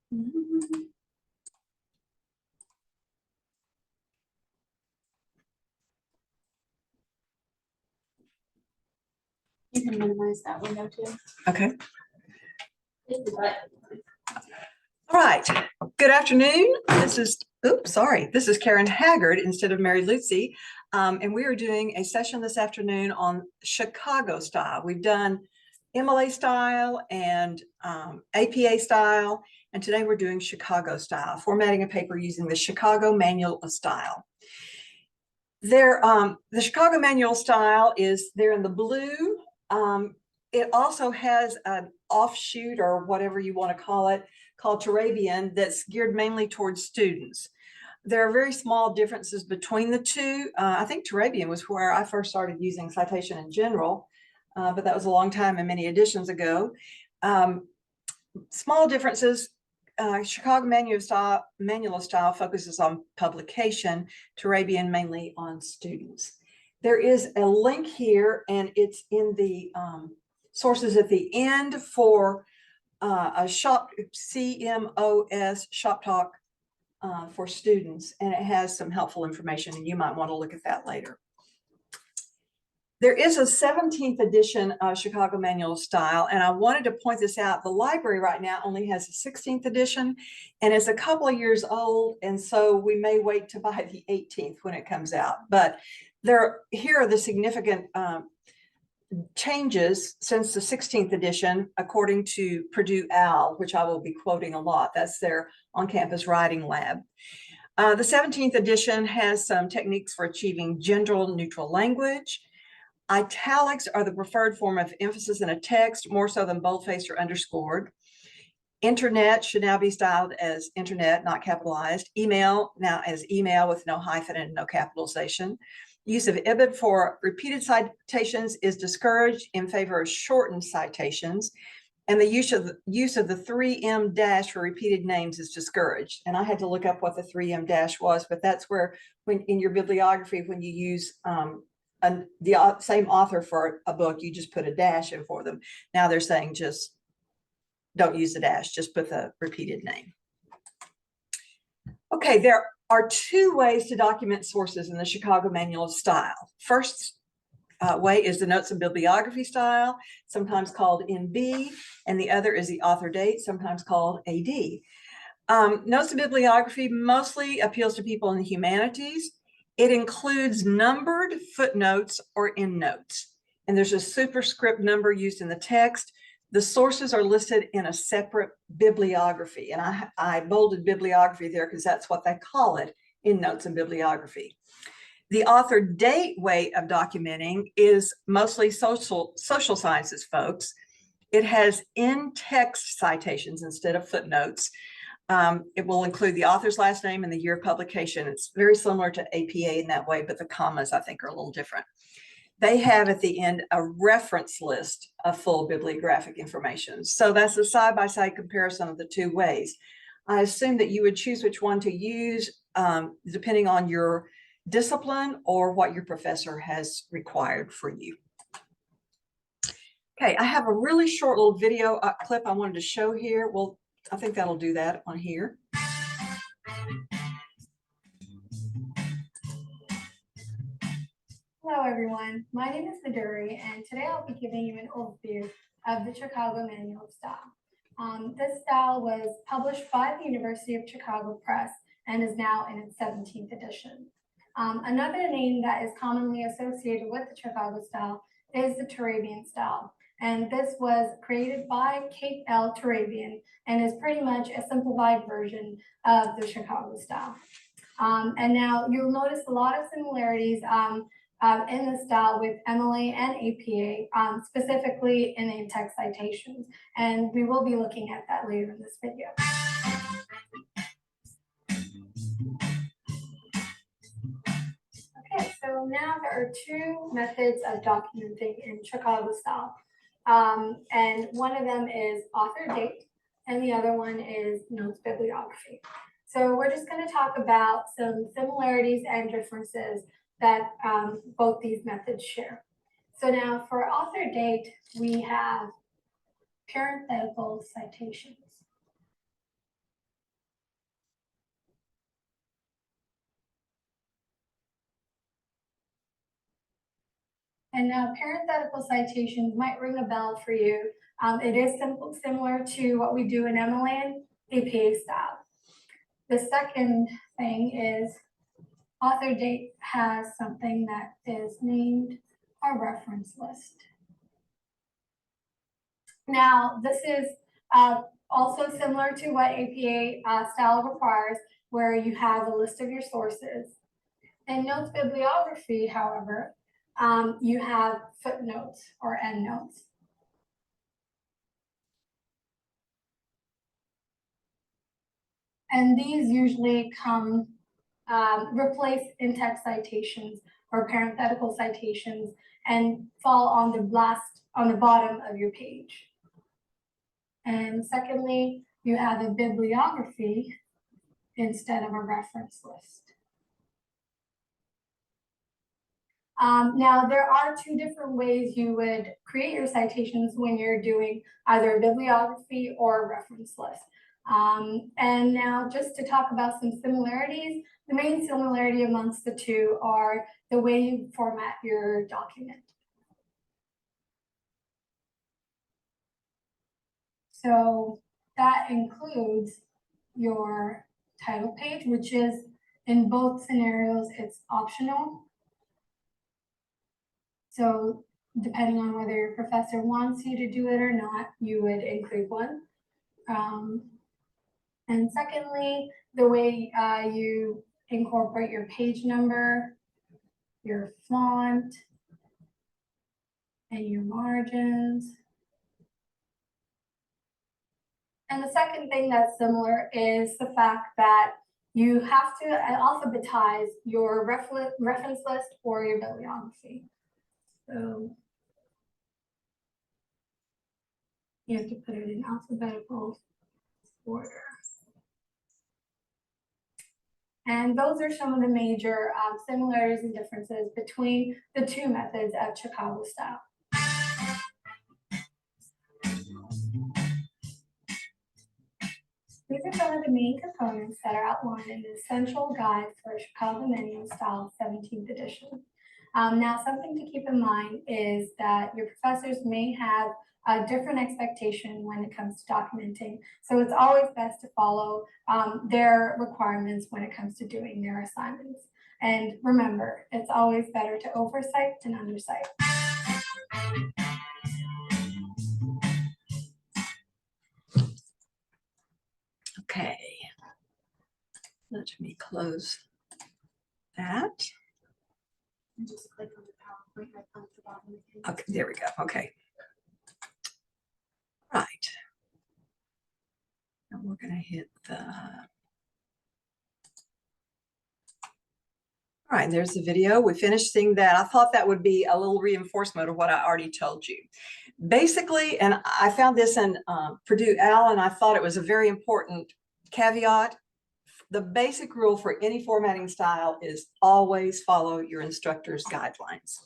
You can minimize that window too. Okay. All right. Good afternoon. This is Karen Haggard instead of Mary Lucy. And we are doing a session this afternoon on Chicago style. We've done MLA style and APA style, and today we're doing Chicago style, formatting a paper using the Chicago Manual of Style. The Chicago Manual of Style is there in the blue. It also has an offshoot, or whatever you want to call it, called Turabian, that's geared mainly towards students. There are very small differences between the two. I think Turabian was where I first started using citation in general, but that was a long time and many editions ago. Small differences. Chicago Manual of Style focuses on publication, Turabian mainly on students. There is a link here, and it's in the sources at the end for a shop, CMOS Shop Talk for students, and it has some helpful information, and you might want to look at that later. There is a 17th edition of Chicago Manual of Style, and I wanted to point this out. The library right now only has a 16th edition, and it's a couple of years old, and so we may wait to buy the 18th when it comes out. But here are the significant changes since the 16th edition, according to Purdue OWL, which I will be quoting a lot. That's their on-campus writing lab. The 17th edition has some techniques for achieving gender-neutral language. Italics are the preferred form of emphasis in a text, more so than boldfaced or underscored. Internet should now be styled as internet, not capitalized. Email now as email with no hyphen and no capitalization. Use of IBID for repeated citations is discouraged in favor of shortened citations. And the use of the 3M dash for repeated names is discouraged. And I had to look up what the 3M dash was, but that's where, when in your bibliography, when you use the same author for a book, you just put a dash in for them. Now they're saying just don't use the dash, just put the repeated name. Okay, there are two ways to document sources in the Chicago Manual of Style. First way is the notes and bibliography style, sometimes called NB, and the other is the author date, sometimes called AD. Notes and bibliography mostly appeals to people in the humanities. It includes numbered footnotes or endnotes, and there's a superscript number used in the text. The sources are listed in a separate bibliography, and I bolded bibliography there because that's what they call it in notes and bibliography. The author date way of documenting is mostly social sciences folks. It has in-text citations instead of footnotes. It will include the author's last name and the year of publication. It's very similar to APA in that way, but the commas I think are a little different. They have at the end a reference list of full bibliographic information. So that's a side-by-side comparison of the two ways. I assume that you would choose which one to use depending on your discipline or what your professor has required for you. Okay, I have a really short little video clip I wanted to show here. Well, I think that'll do that on here. Hello everyone, my name is Maduri, and today I'll be giving you an overview of the Chicago Manual of Style. This style was published by the University of Chicago Press and is now in its 17th edition. Another name that is commonly associated with the Chicago style is the Turabian style. And this was created by Kate L. Turabian and is pretty much a simplified version of the Chicago style. And now you'll notice a lot of similarities in the style with MLA and APA, specifically in in-text citations. And we will be looking at that later in this video. Okay, so now there are two methods of documenting in Chicago style. And one of them is author date, and the other one is notes bibliography. So we're just going to talk about some similarities and differences that both these methods share. So now for author date, we have parenthetical citations. And now parenthetical citations might ring a bell for you. It is similar to what we do in MLA and APA style. The second thing is author date has something that is named a reference list. Now, this is also similar to what APA style requires, where you have a list of your sources. In notes bibliography, however, you have footnotes or endnotes. And these usually come, replace in-text citations or parenthetical citations and fall on the bottom of your page. And secondly, you have a bibliography instead of a reference list. Now, there are two different ways you would create your citations when you're doing either a bibliography or a reference list. And now, just to talk about some similarities, the main similarity amongst the two are the way you format your document. So that includes your title page, which is in both scenarios, it's optional. So depending on whether your professor wants you to do it or not, you would include one. And secondly, the way you incorporate your page number, your font, and your margins. And the second thing that's similar is the fact that you have to alphabetize your reference list or your bibliography. So you have to put it in alphabetical order. And those are some of the major similarities and differences between the two methods of Chicago style. These are some of the main components that are outlined in the Essential Guide for Chicago Manual Style 17th edition. Now, something to keep in mind is that your professors may have a different expectation when it comes to documenting. So it's always best to follow their requirements when it comes to doing their assignments. And remember, it's always better to oversight than undersight. Okay. Let me close that. And just click on the PowerPoint icon at the bottom again. Okay, there we go. Okay. Right. And we're going to hit the. All right, there's the video. We finished seeing that. I thought that would be a little reinforcement of what I already told you. Basically, and I found this in Purdue Al, and I thought it was a very important caveat. The basic rule for any formatting style is always follow your instructor's guidelines.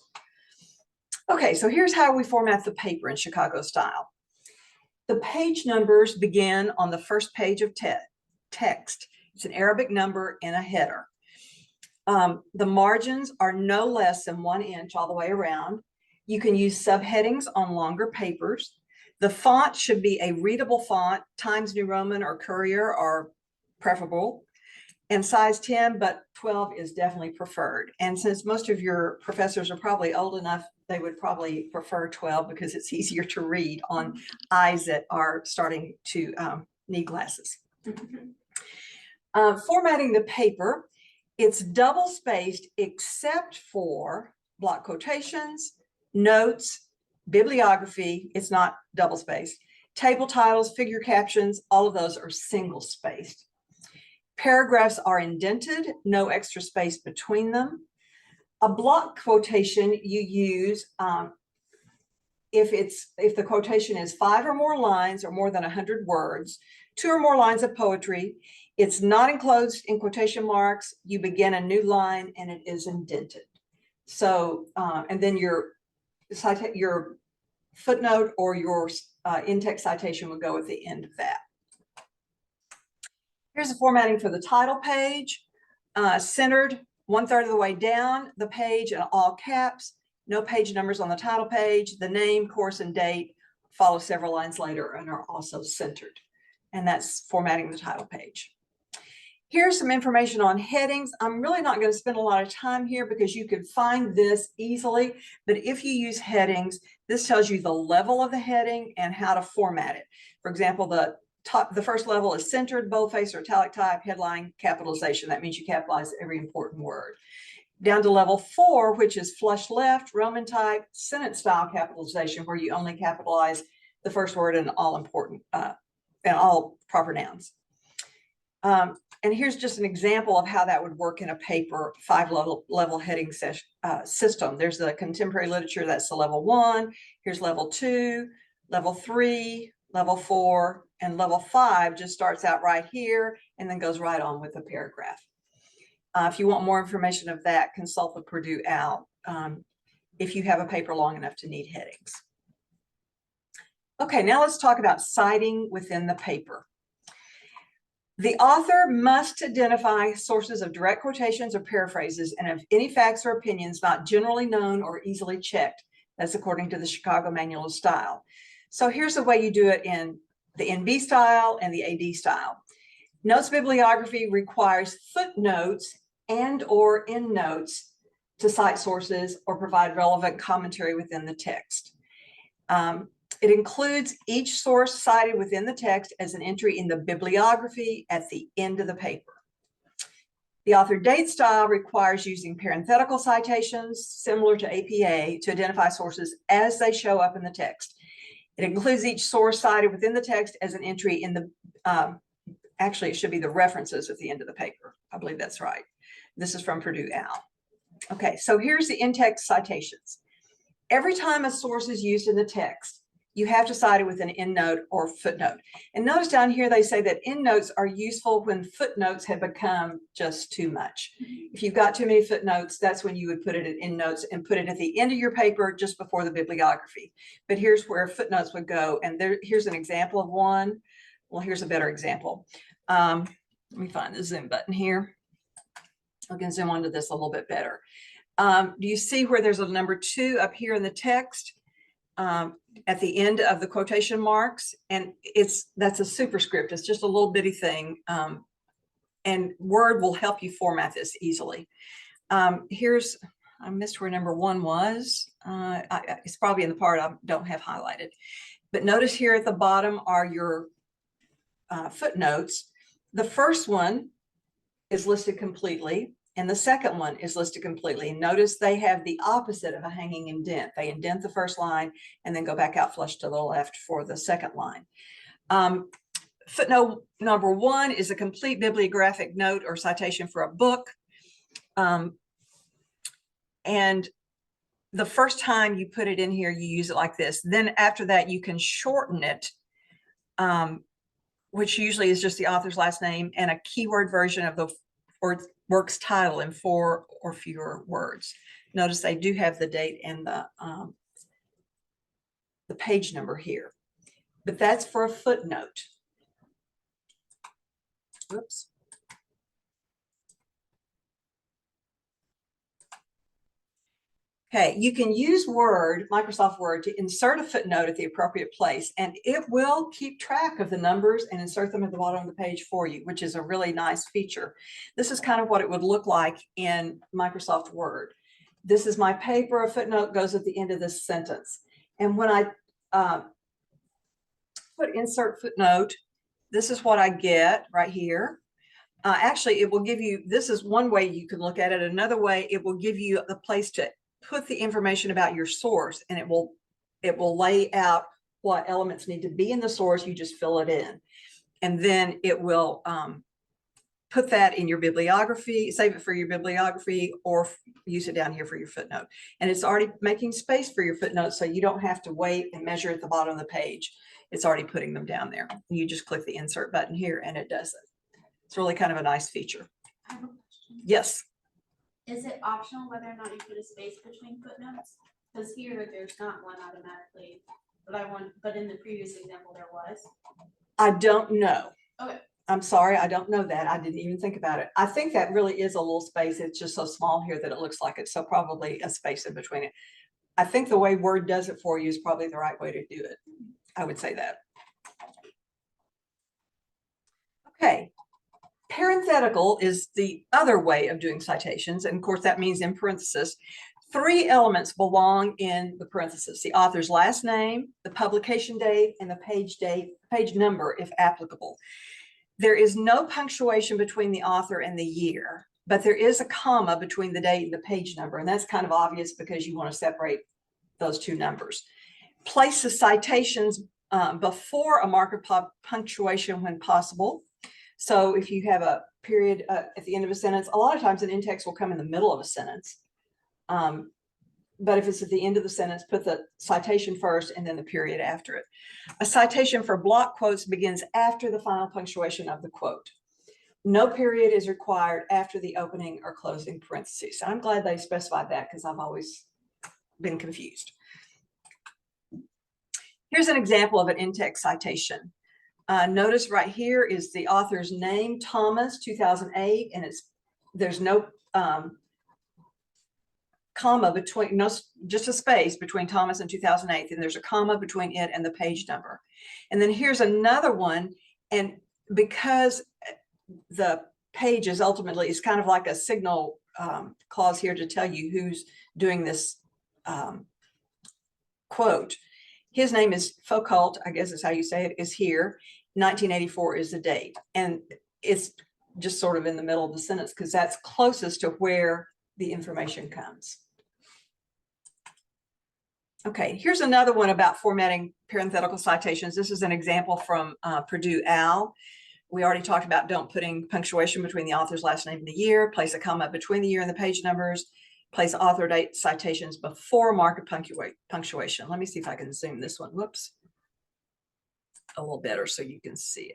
Okay, so here's how we format the paper in Chicago style. The page numbers begin on the first page of text. It's an Arabic number in a header. The margins are no less than 1 inch all the way around. You can use subheadings on longer papers. The font should be a readable font. Times New Roman or Courier are preferable. And size 10, but 12 is definitely preferred. And since most of your professors are probably old enough, they would probably prefer 12 because it's easier to read on eyes that are starting to need glasses. Formatting the paper, it's double spaced except for block quotations, notes, bibliography, it's not double spaced, table titles, figure captions, all of those are single spaced. Paragraphs are indented, no extra space between them. A block quotation you use if the quotation is 5 or more lines or more than 100 words, 2 or more lines of poetry, it's not enclosed in quotation marks, you begin a new line and it is indented. So, and then your footnote or your in-text citation would go at the end of that. Here's the formatting for the title page, centered 1/3 of the way down the page in all caps, No page numbers on the title page. The name, course, and date follow several lines later and are also centered. And that's formatting the title page. Here's some information on headings. I'm really not going to spend a lot of time here because you could find this easily. But if you use headings, this tells you the level of the heading and how to format it. For example, the first level is centered, boldface, or italic type, headline, capitalization. That means you capitalize every important word. Down to level 4, which is flush left, Roman type, sentence style capitalization, where you only capitalize the first word and all important and all proper nouns. And here's just an example of how that would work in a paper 5-level heading system. There's the contemporary literature, that's the level 1. Here's level 2, level 3, level 4, and level 5 just starts out right here and then goes right on with the paragraph. If you want more information of that, consult the Purdue OWL if you have a paper long enough to need headings. Okay, now let's talk about citing within the paper. The author must identify sources of direct quotations or paraphrases and of any facts or opinions not generally known or easily checked. That's according to the Chicago Manual of Style. So here's the way you do it in the NB style and the AD style. Notes bibliography requires footnotes and or endnotes to cite sources or provide relevant commentary within the text. It includes each source cited within the text as an entry in the bibliography at the end of the paper. The author date style requires using parenthetical citations similar to APA to identify sources as they show up in the text. It includes each source cited within the text as an entry in the, actually it should be the references at the end of the paper. I believe that's right. This is from Purdue OWL. Okay, so here's the in-text citations. Every time a source is used in the text, you have to cite it with an endnote or footnote. And notice down here, they say that endnotes are useful when footnotes have become just too much. If you've got too many footnotes, that's when you would put it in endnotes and put it at the end of your paper just before the bibliography. But here's where footnotes would go. And here's an example of one. Well, here's a better example. Let me find the zoom button here. I can zoom onto this a little bit better. Do you see where there's a number 2 up here in the text? At the end of the quotation marks, and that's a superscript. It's just a little bitty thing, and Word will help you format this easily. I missed where number 1 was. It's probably in the part I don't have highlighted, but notice here at the bottom are your footnotes. The first one is listed completely, and the second one is listed completely. Notice they have the opposite of a hanging indent. They indent the first line and then go back out flush to the left for the second line. Footnote number 1 is a complete bibliographic note or citation for a book. And the first time you put it in here, you use it like this. Then after that, you can shorten it, which usually is just the author's last name and a keyword version of the work's title in 4 or fewer words. Notice they do have the date and the page number here, but that's for a footnote. Oops. Okay, you can use Word, Microsoft Word, to insert a footnote at the appropriate place, and it will keep track of the numbers and insert them at the bottom of the page for you, which is a really nice feature. This is kind of what it would look like in Microsoft Word. This is my paper. A footnote goes at the end of this sentence. And when I put insert footnote, this is what I get right here. Actually, it will give you, this is one way you can look at it. Another way, it will give you a place to put the information about your source, and it will lay out what elements need to be in the source. You just fill it in, and then it will put that in your bibliography, save it for your bibliography, or use it down here for your footnote. And it's already making space for your footnotes, so you don't have to wait and measure at the bottom of the page. It's already putting them down there. You just click the insert button here and it does it. It's really kind of a nice feature. I have a question. Yes. Is it optional whether or not you put a space between footnotes? Because here there's not one automatically, but in the previous example there was. I don't know. Okay. I'm sorry, I don't know that. I didn't even think about it. I think that really is a little space. It's just so small here that it looks like it's so probably a space in between it. I think the way Word does it for you is probably the right way to do it. I would say that. Okay. Parenthetical is the other way of doing citations. And of course, that means in parentheses. 3 elements belong in the parentheses: the author's last name, the publication date, and the page number, if applicable. There is no punctuation between the author and the year, but there is a comma between the date and the page number. And that's kind of obvious because you want to separate those 2 numbers. Place the citations before a mark of punctuation when possible. So if you have a period at the end of a sentence, a lot of times an in-text will come in the middle of a sentence. But if it's at the end of the sentence, put the citation first and then the period after it. A citation for block quotes begins after the final punctuation of the quote. No period is required after the opening or closing parentheses. I'm glad they specified that because I've always been confused. Here's an example of an in-text citation. Notice right here is the author's name, Thomas, 2008, and there's no comma between, just a space between Thomas and 2008, and there's a comma between it and the page number. And then here's another one, and because the page is ultimately, it's kind of like a signal clause here to tell you who's doing this quote. His name is Foucault, I guess is how you say it, is here. 1984 is the date. And it's just sort of in the middle of the sentence because that's closest to where the information comes. Okay, here's another one about formatting parenthetical citations. This is an example from Purdue Al. We already talked about don't putting punctuation between the author's last name and the year, place a comma between the year and the page numbers, place author date citations before mark of punctuation. Let me see if I can zoom this one. Whoops. A little better so you can see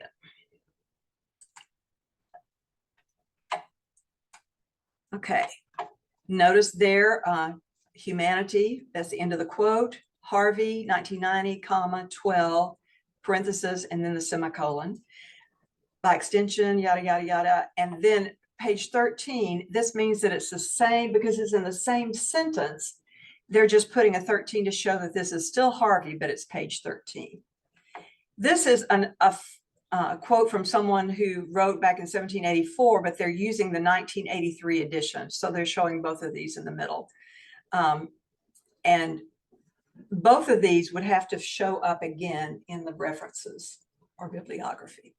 it. Okay. Notice there, humanity, that's the end of the quote. Harvey, 1990, comma, 12, parentheses, and then the semicolon. By extension, yada, yada, yada. And then page 13, this means that it's the same because it's in the same sentence. They're just putting a 13 to show that this is still Harvey, but it's page 13. This is a quote from someone who wrote back in 1784, but they're using the 1983 edition. So they're showing both of these in the middle. And both of these would have to show up again in the references or bibliography.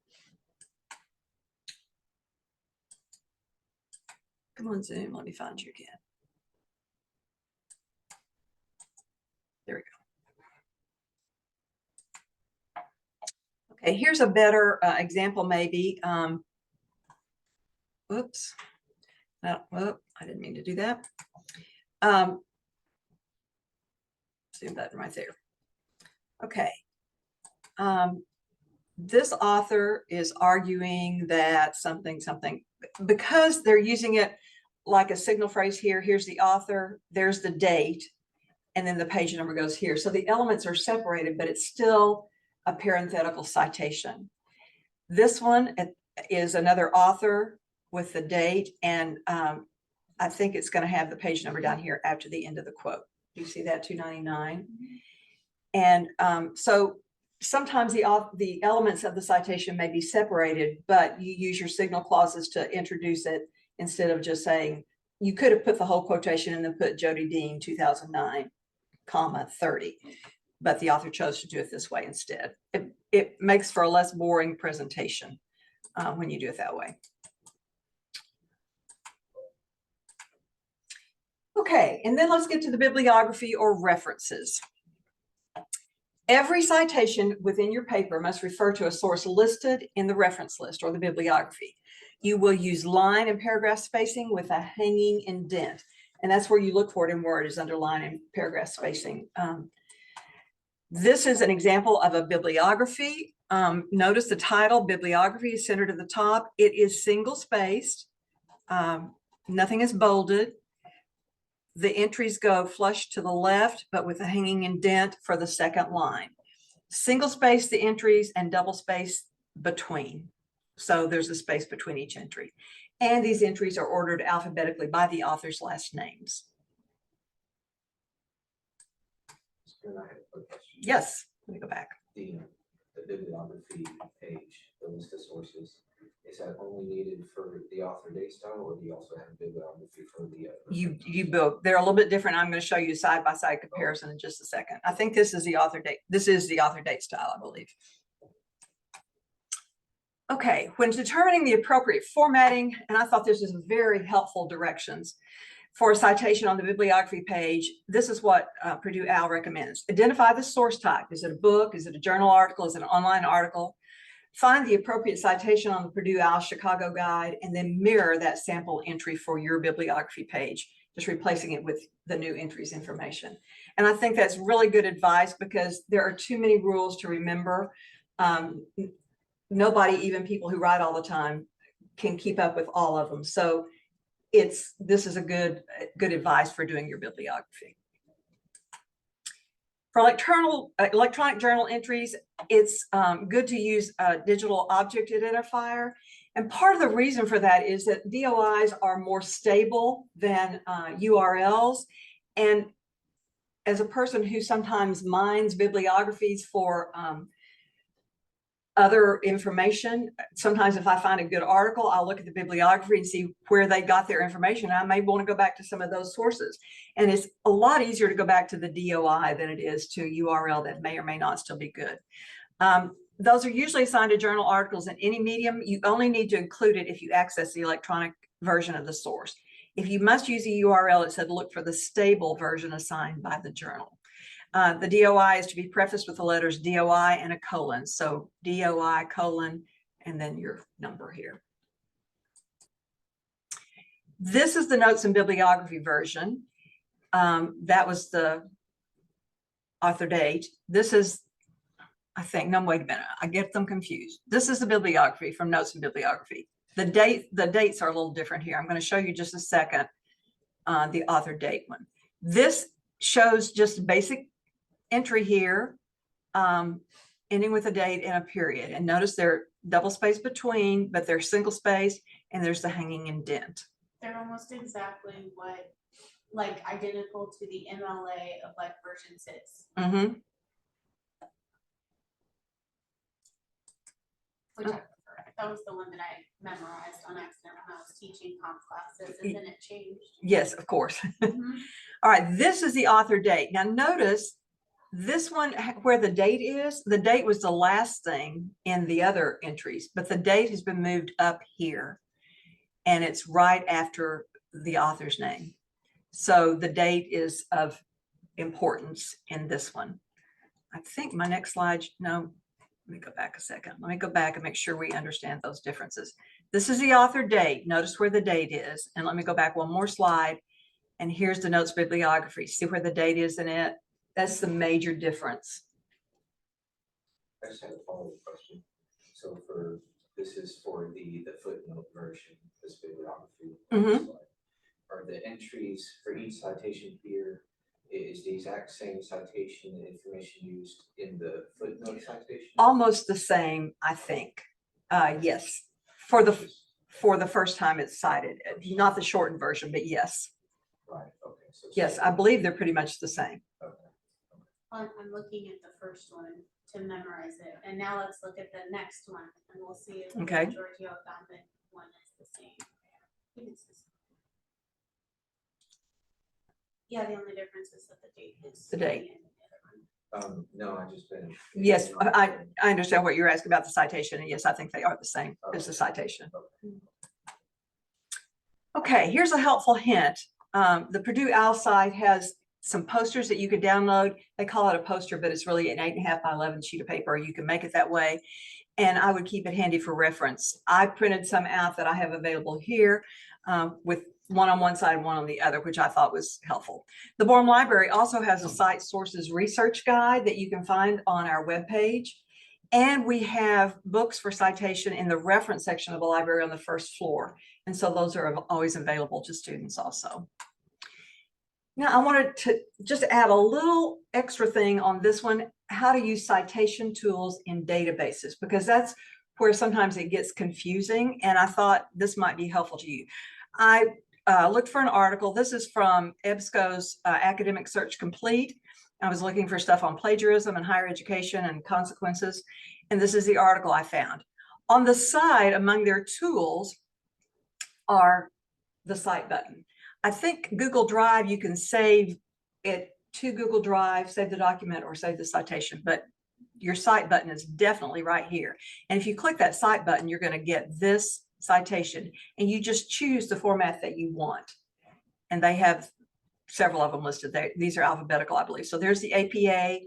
Come on, Zoom, let me find you again. There we go. Okay, here's a better example maybe. Whoops. Well, I didn't mean to do that. Zoom button right there. Okay. This author is arguing that something, because they're using it like a signal phrase here. Here's the author, there's the date, and then the page number goes here. So the elements are separated, but it's still a parenthetical citation. This one is another author with the date, and I think it's going to have the page number down here after the end of the quote. Do you see that, 299? And so sometimes the elements of the citation may be separated, but you use your signal clauses to introduce it instead of just saying, you could have put the whole quotation and then put Jody Dean 2009, comma 30, but the author chose to do it this way instead. It makes for a less boring presentation when you do it that way. Okay, and then let's get to the bibliography or references. Every citation within your paper must refer to a source listed in the reference list or the bibliography. You will use line and paragraph spacing with a hanging indent. And that's where you look for it in Word, is under line and paragraph spacing. This is an example of a bibliography. Notice the title, bibliography, is centered at the top. It is single spaced. Nothing is bolded. The entries go flush to the left, but with a hanging indent for the second line. Single space the entries and double space between. So there's a space between each entry. And these entries are ordered alphabetically by the author's last names. And I have a quick question. Yes, let me go back. The bibliography page, the list of sources, is that only needed for the author date style, or do you also have bibliography for the? You build, they're a little bit different. I'm going to show you side by side comparison in just a second. I think this is the author date. This is the author date style, I believe. Okay, when determining the appropriate formatting, and I thought this was very helpful directions for a citation on the bibliography page, this is what Purdue OWL recommends. Identify the source type. Is it a book? Is it a journal article? Is it an online article? Find the appropriate citation on the Purdue OWL Chicago Guide, and then mirror that sample entry for your bibliography page, just replacing it with the new entries information. And I think that's really good advice because there are too many rules to remember. Nobody, even people who write all the time, can keep up with all of them. So this is a good advice for doing your bibliography. For electronic journal entries, it's good to use a digital object identifier. And part of the reason for that is that DOIs are more stable than URLs. And as a person who sometimes mines bibliographies for other information, sometimes if I find a good article, I'll look at the bibliography and see where they got their information. I may want to go back to some of those sources. And it's a lot easier to go back to the DOI than it is to a URL that may or may not still be good. Those are usually assigned to journal articles in any medium. You only need to include it if you access the electronic version of the source. If you must use a URL, it said look for the stable version assigned by the journal. The DOI is to be prefaced with the letters DOI and a colon. So DOI colon, and then your number here. This is the notes and bibliography version. That was the author date. This is, I think, no, wait a minute. I get them confused. This is the bibliography from notes and bibliography. The dates are a little different here. I'm going to show you just a second the author date one. This shows just basic entry here, ending with a date and a period. And notice they're double space between, but they're single space, and there's the hanging indent. They're almost exactly what, like, identical to the MLA of like version 6. Mm-hmm. Which I prefer. That was the one that I memorized on accident when I was teaching comp classes, and then it changed. Yes, of course. Mhm. All right, this is the author date. Now notice this one where the date is, the date was the last thing in the other entries, but the date has been moved up here and it's right after the author's name. So the date is of importance in this one. I think my next slide, no, let me go back a second. Let me go back and make sure we understand those differences. This is the author date. Notice where the date is. And let me go back one more slide. And here's the notes bibliography. See where the date is in it? That's the major difference. I just had a follow-up question. So this is for the footnote version, this bibliography. Mhm. Are the entries for each citation here, is the exact same citation and information used in the footnote citation? Almost the same, I think. Yes, for the first time it's cited, not the shortened version, but yes. Right, okay. So Yes, I believe they're pretty much the same. Okay. I'm looking at the first one to memorize it, and now let's look at the next one, and we'll see if Okay. the Giorgio Agamben one is the same. I think it's the same. Yeah, the only difference is that the date is The date. in the other one. No, I just been. Yes, I understand what you're asking about the citation, and yes, I think they are the same as the citation. Okay, here's a helpful hint. The Purdue OWL site has some posters that you could download. They call it a poster, but it's really an 8.5 by 11 sheet of paper. You can make it that way. And I would keep it handy for reference. I printed some out that I have available here with one on one side and one on the other, which I thought was helpful. The Bourne Library also has a site sources research guide that you can find on our webpage. And we have books for citation in the reference section of the library on the first floor. And so those are always available to students also. Now, I wanted to just add a little extra thing on this one, how to use citation tools in databases, because that's where sometimes it gets confusing. And I thought this might be helpful to you. I looked for an article. This is from EBSCO's Academic Search Complete. I was looking for stuff on plagiarism and higher education and consequences. And this is the article I found. On the side, among their tools are the cite button. I think Google Drive, you can save it to Google Drive, save the document or save the citation, but your cite button is definitely right here. And if you click that cite button, you're going to get this citation and you just choose the format that you want. And they have several of them listed there. These are alphabetical, I believe. So there's the APA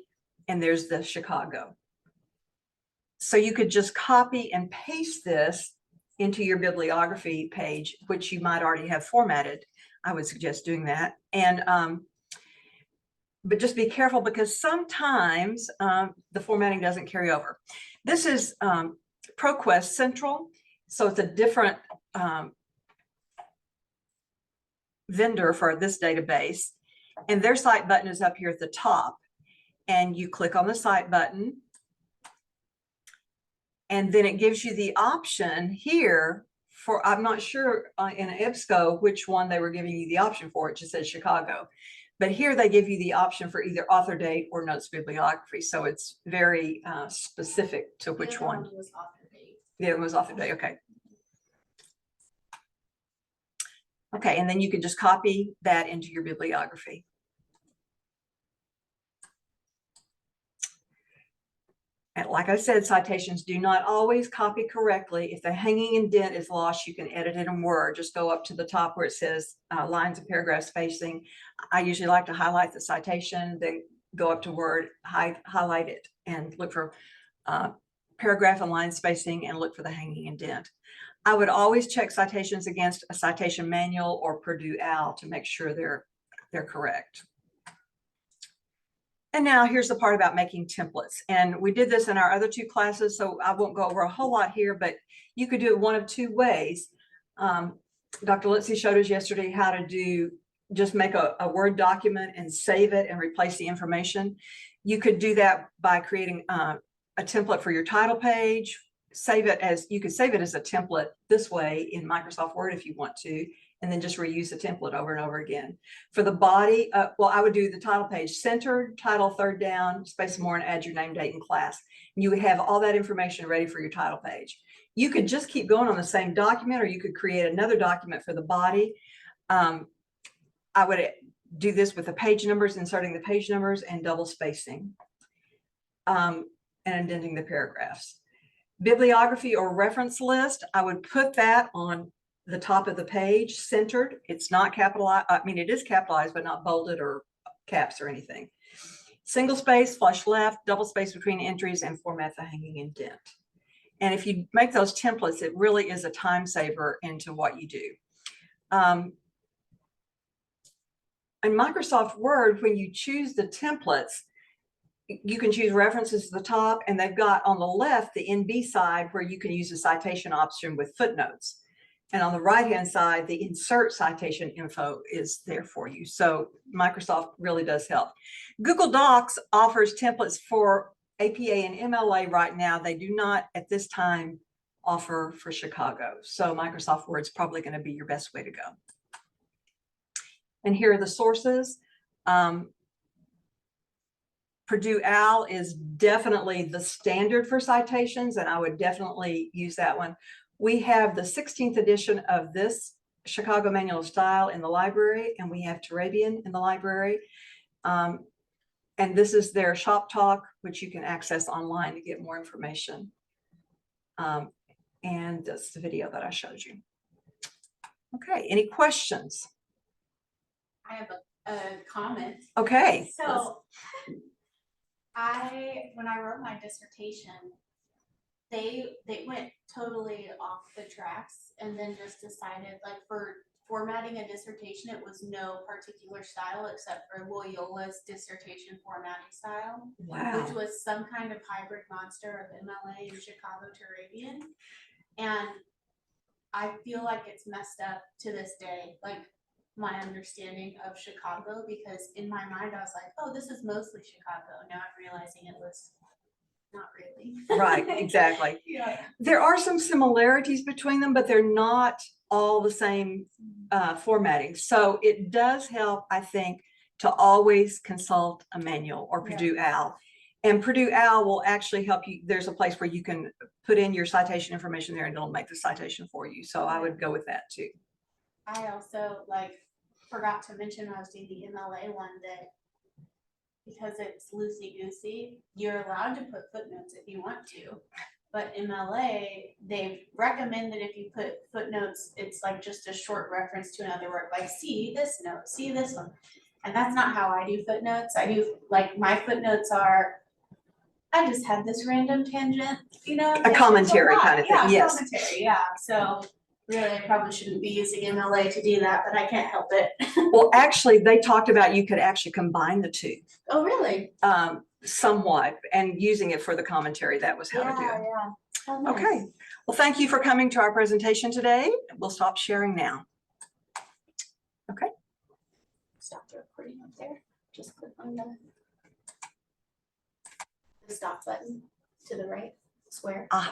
and there's the Chicago. So you could just copy and paste this into your bibliography page, which you might already have formatted. I would suggest doing that. And but just be careful because sometimes the formatting doesn't carry over. This is ProQuest Central. So it's a different vendor for this database. And their cite button is up here at the top. And you click on the cite button. And then it gives you the option here for, I'm not sure in EBSCO which one they were giving you the option for. It just says Chicago. But here they give you the option for either author date or notes bibliography. So it's very specific to which The other one. was author date. The other one was author date. Okay. Okay, and then you can just copy that into your bibliography. And like I said, citations do not always copy correctly. If the hanging indent is lost, you can edit it in Word. Just go up to the top where it says lines and paragraph spacing. I usually like to highlight the citation, then go up to Word, highlight it, and look for paragraph and line spacing and look for the hanging indent. I would always check citations against a citation manual or Purdue OWL to make sure they're correct. And now here's the part about making templates. And we did this in our other two classes, so I won't go over a whole lot here, but you could do it one of two ways. Dr. Litzy showed us yesterday how to just make a Word document and save it and replace the information. You could do that by creating a template for your title page. You could save it as a template this way in Microsoft Word if you want to, and then just reuse the template over and over again. For the body, well, I would do the title page centered, title third down, space more, and add your name, date, and class. And you would have all that information ready for your title page. You could just keep going on the same document, or you could create another document for the body. I would do this with the page numbers, inserting the page numbers and double spacing, and indenting the paragraphs. Bibliography or reference list, I would put that on the top of the page, centered. It's not capitalized. I mean, it is capitalized, but not bolded or caps or anything. Single space, flush left, double space between entries, and format the hanging indent. And if you make those templates, it really is a time saver into what you do. In Microsoft Word, when you choose the templates, you can choose references at the top, and they've got on the left the NB side where you can use the citation option with footnotes. And on the right-hand side, the insert citation info is there for you. So Microsoft really does help. Google Docs offers templates for APA and MLA right now. They do not at this time offer for Chicago. So Microsoft Word is probably going to be your best way to go. And here are the sources. Purdue OWL is definitely the standard for citations, and I would definitely use that one. We have the 16th edition of this Chicago Manual of Style in the library, and we have Turabian in the library. And this is their shop talk, which you can access online to get more information. And that's the video that I showed you. Okay, any questions? I have a comment. Okay. So when I wrote my dissertation, they went totally off the tracks and then just decided, like, for formatting a dissertation, it was no particular style except for Loyola's dissertation formatting style, Wow. which was some kind of hybrid monster of MLA and Chicago Turabian. And I feel like it's messed up to this day, like my understanding of Chicago, because in my mind I was like, oh, this is mostly Chicago. Now I'm realizing it was not really. Right, exactly. Yeah. There are some similarities between them, but they're not all the same formatting. So it does help, I think, to always consult a manual or Yeah. Purdue OWL. And Purdue OWL will actually help you. There's a place where you can put in your citation information there and it'll make the citation for you. So I would go with that too. I also forgot to mention when I was doing the MLA one that because it's loosey-goosey, you're allowed to put footnotes if you want to. But MLA, they've recommended if you put footnotes, it's like just a short reference to another work, like see this note, see this one. And that's not how I do footnotes. I do, my footnotes are, I just had this random tangent, A commentary kind of thing, Yeah, yes. commentary, yeah, so really, I probably shouldn't be using MLA to do that, but I can't help it. Well, actually, they talked about you could actually combine the two Oh, really? somewhat and using it for the commentary. That was how to do it. Yeah. Oh, nice. Okay. Well, thank you for coming to our presentation today. We'll stop sharing now. Okay. Stop the recording up there. Just click on the stop button to the right, square.